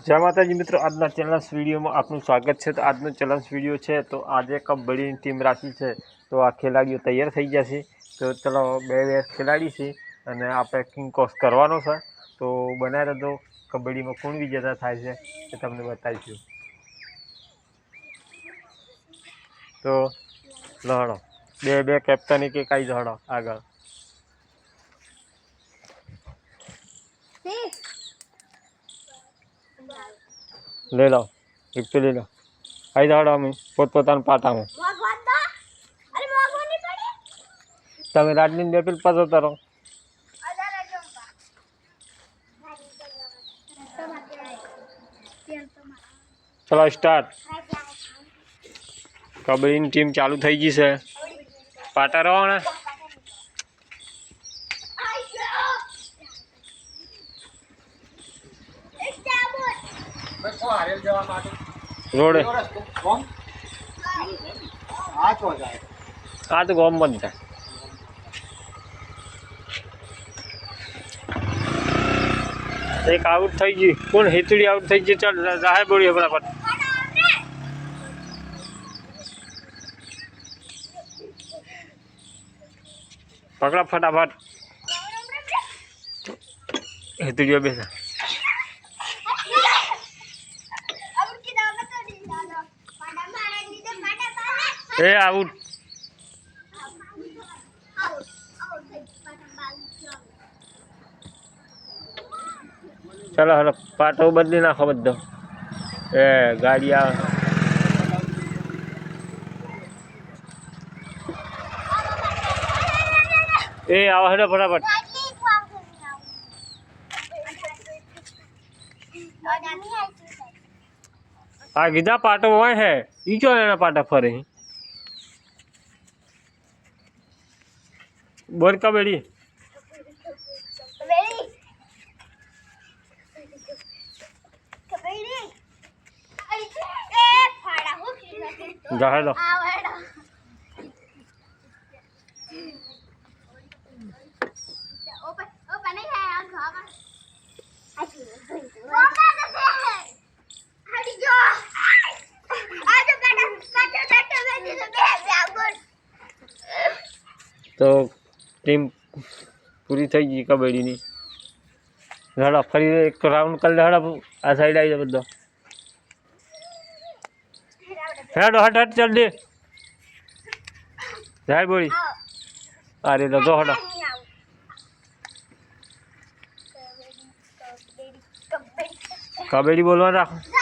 जय माताजी मित्रों, आज चैलेंज वीडियो में आपनु स्वागत है। तो आज चैलेंज वीडियो है तो आज कबड्डी टीम राखी है। तो आ खिलाड़ियों तैयार थी जैसे तो चलो बे खिलाड़ी से आप किंग कोर्स करवानो है। तो बना रहो कबड्डी में कोण विजेता थाय छे तमने बताईशुं। तो लहड़ो बे बे कैप्टन के कई लहड़ो आगे ले लो एक ले लो आई दौड़ो अमी पोतपोता पाटा में तब राजनी ने पेल पास उतारो। चलो स्टार्ट। कबड्डी टीम चालू थी गई है। पाटा रहो ने रोडे आ तो गोम बंद है। एक आउट थी गई कौन हेतुड़ी आउट थी गई। चल जाहे बोली फटाफट पकड़ा फटाफट हेतुड़ियों बेसा ए आउट। चलो हलो पाटो बदली नाखो बधो ए गाड़ी आ ए आओ हेलो फटाफट आ गिदा पाटो वह है ई क्यों लेना पाटा फरे बोल कबड्डी जा लो तो टीम पूरी थी गई कबड्डी नी। हड़ा फरी एक राउंड कर ले हड़ा आ साइड आई जाए बधो हेडो हट हट चल दे जाए बोली अरे दो हड़ा कबड्डी बोलवा रखो।